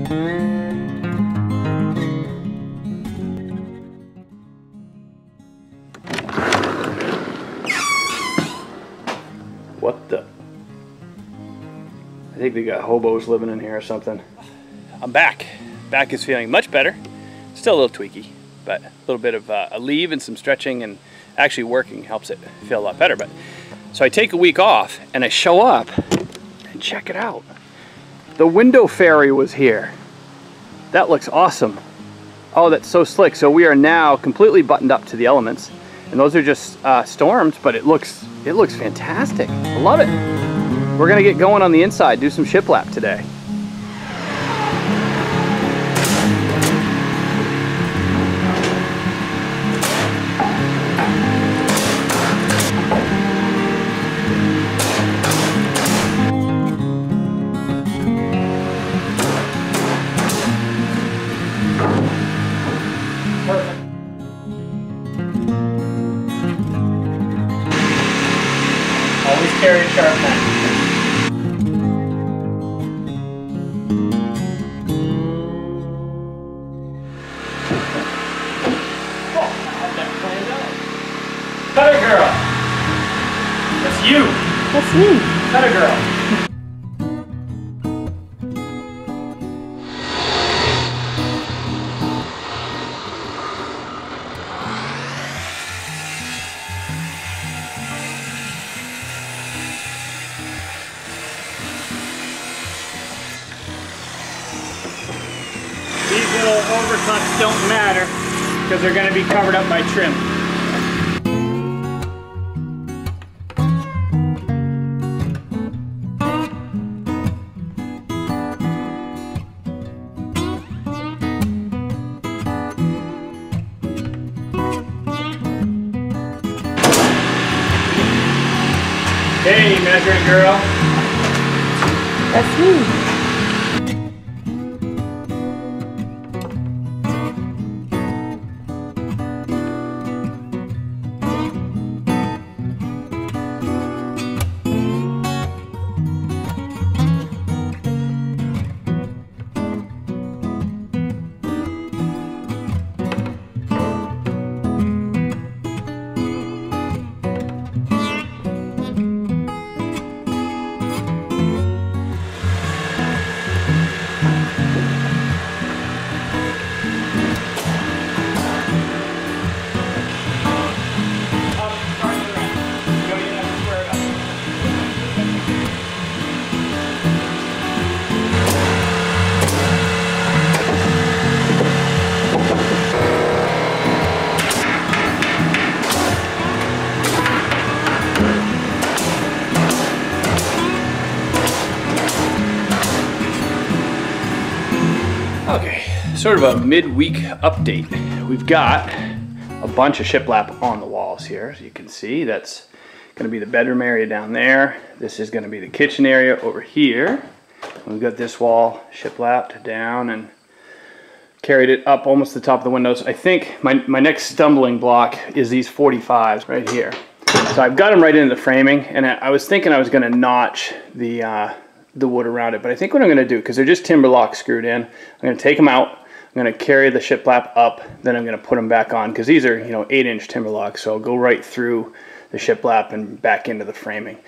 What the? I think they got hobos living in here or something. I'm back. Back is feeling much better. Still a little tweaky, but a little bit of a leave and some stretching and actually working helps it feel a lot better. But so I take a week off and I show up and check it out. The window fairy was here. That looks awesome. Oh, that's so slick. So we are now completely buttoned up to the elements. And those are just storms, but it looks fantastic. I love it. We're gonna get going on the inside, do some shiplap today. Always carry a sharp knife. Oh, I have that planned out. Cutter girl. That's you. That's me. Cutter girl. These little overcuts don't matter because they're going to be covered up by trim. Hey, measuring girl. That's me. Okay, sort of a midweek update. We've got a bunch of shiplap on the walls here, as you can see. That's going to be the bedroom area down there. This is going to be the kitchen area over here. We've got this wall shiplapped down and carried it up almost to the top of the windows. I think my next stumbling block is these 45s right here. So I've got them right into the framing, and I was thinking I was going to notch the wood around it, but I think what I'm going to do, because they're just timber lock screwed in, I'm going to take them out, I'm going to carry the shiplap up, then I'm going to put them back on, because these are 8-inch timber locks, so I'll go right through the shiplap and back into the framing.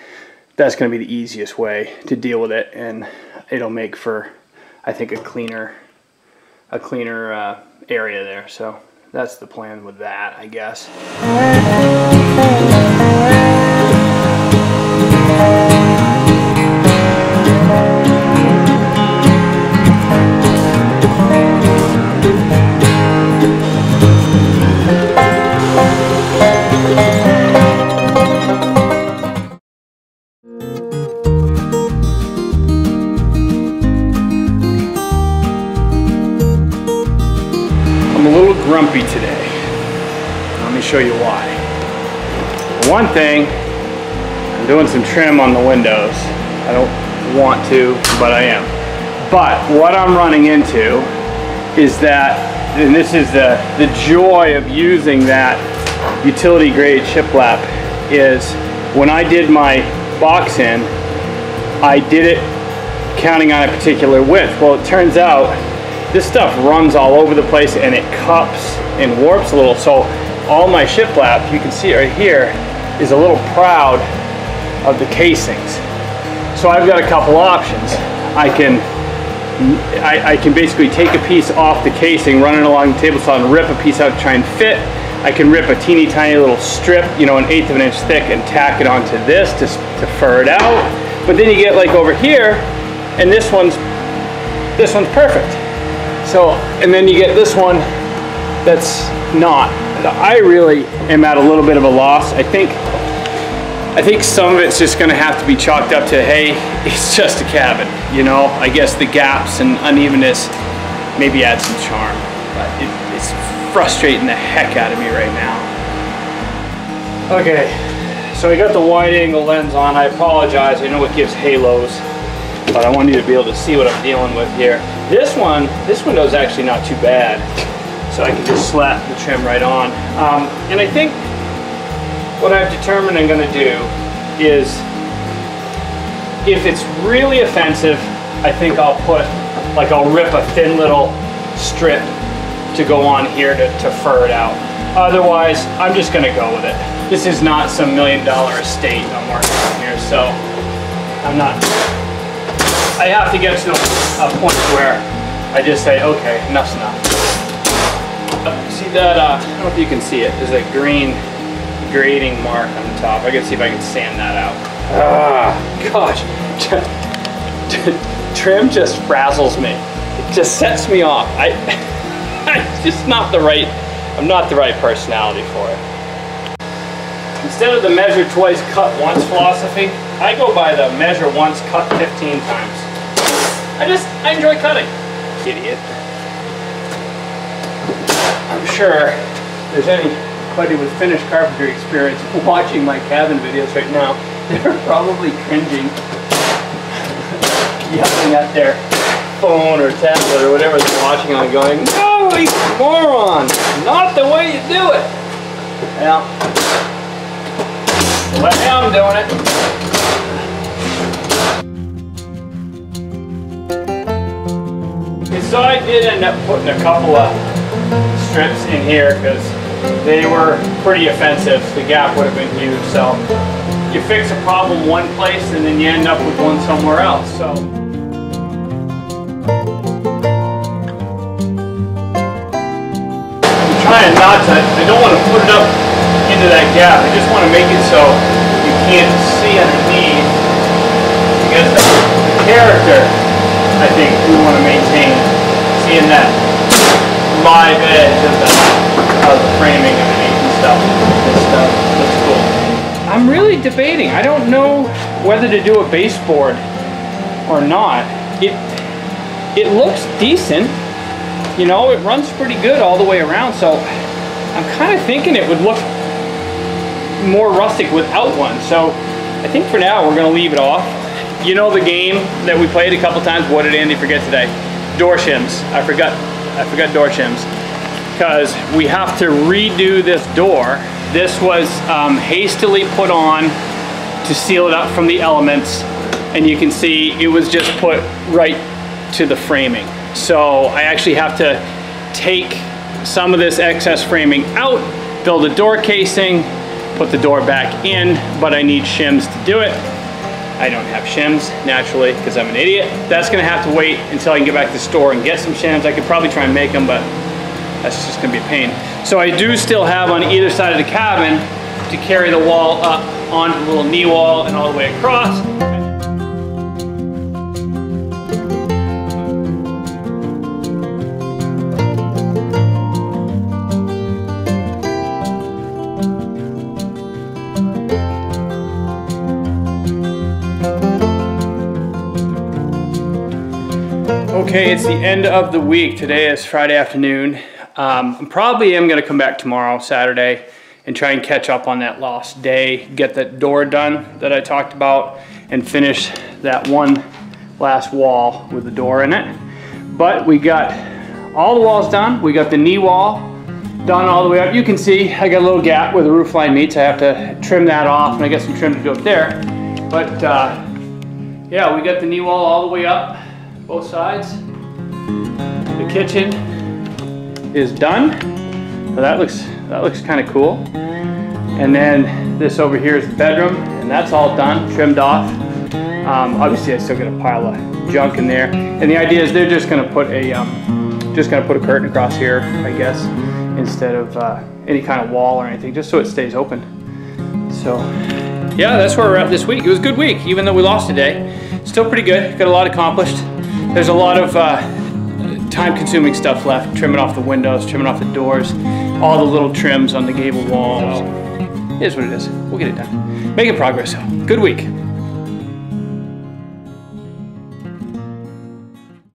That's going to be the easiest way to deal with it, and it'll make for, I think, a cleaner area there. So that's the plan with that, I guess. I'm a little grumpy today. Let me show you why. For one thing, I'm doing some trim on the windows. I don't want to, but I am. But what I'm running into is that, and this is the joy of using that utility grade shiplap, is when I did my box in, I did it counting on a particular width. Well, it turns out this stuff runs all over the place and it cups and warps a little. So all my shiplap, you can see right here, is a little proud of the casings. So I've got a couple options. I can basically take a piece off the casing, run it along the table saw and rip a piece out to try and fit. I can rip a teeny tiny little strip, you know, 1/8 of an inch thick, and tack it onto this to fur it out. But then you get like over here, and this one's perfect. So, and then you get this one that's not. I really am at a little bit of a loss. I think some of it's just gonna have to be chalked up to, hey, it's just a cabin, you know? I guess the gaps and unevenness maybe add some charm, but it's frustrating the heck out of me right now. Okay, so I got the wide angle lens on. I apologize, I know it gives halos, but I want you to be able to see what I'm dealing with here. This window's actually not too bad, so I can just slap the trim right on. And I think what I've determined I'm gonna do is, if it's really offensive, I think I'll rip a thin little strip to go on here to fur it out. Otherwise, I'm just gonna go with it. This is not some $1 million estate I'm working on here, so I have to get to a point where I just say, okay, enough's enough. See that, I don't know if you can see it, there's a green grading mark on the top. I can see if I can sand that out. Ah, gosh. Trim just frazzles me. It just sets me off. I'm just not the right, I'm not the right personality for it. Instead of the measure twice, cut once philosophy, I go by the measure once, cut 15 times. I enjoy cutting. Idiot. I'm sure there's anybody with finished carpentry experience watching my cabin videos right now. They're probably cringing, yelling at their phone or tablet or whatever they're watching on, going, "No, you moron! Not the way you do it!" Well, the way I'm doing it. Okay, so I did end up putting a couple of strips in here because they were pretty offensive. The gap would have been huge. So you fix a problem one place and then you end up with one somewhere else. So I'm trying not to, I don't want to put it up into that gap. I just want to make it so you can't see underneath, because the character I think we want to maintain, seeing that live edge of the framing underneath and stuff. This stuff looks cool. I'm really debating. I don't know whether to do a baseboard or not. It looks decent. You know, it runs pretty good all the way around, so I'm kind of thinking it would look more rustic without one. So I think for now we're going to leave it off. You know the game that we played a couple times. What did Andy forget today? Door shims. I forgot door shims, because we have to redo this door. This was hastily put on to seal it up from the elements, and you can see it was just put right to the framing. So I actually have to take some of this excess framing out, build a door casing, put the door back in, but I need shims to do it. I don't have shims, naturally, because I'm an idiot. That's gonna have to wait until I can get back to the store and get some shims. I could probably try and make them, but that's just gonna be a pain. So I do still have on either side of the cabin to carry the wall up onto the little knee wall and all the way across. Okay, it's the end of the week. Today is Friday afternoon. I probably am gonna come back tomorrow, Saturday, and try and catch up on that lost day, get that door done that I talked about, and finish that one last wall with the door in it. But we got all the walls done. We got the knee wall done all the way up. You can see I got a little gap where the roof line meets. I have to trim that off, and I got some trim to do up there. But yeah, we got the knee wall all the way up, both sides. The kitchen is done. So that looks kind of cool. And then this over here is the bedroom, and that's all done, trimmed off. Obviously, I still got a pile of junk in there. And the idea is they're just gonna put a curtain across here, I guess, instead of any kind of wall or anything, just so it stays open. So yeah, that's where we're at this week. It was a good week, even though we lost a day. Still pretty good, got a lot accomplished. There's a lot of time-consuming stuff left, trimming off the windows, trimming off the doors, all the little trims on the gable walls. It is what it is. We'll get it done. Making progress, though. Good week.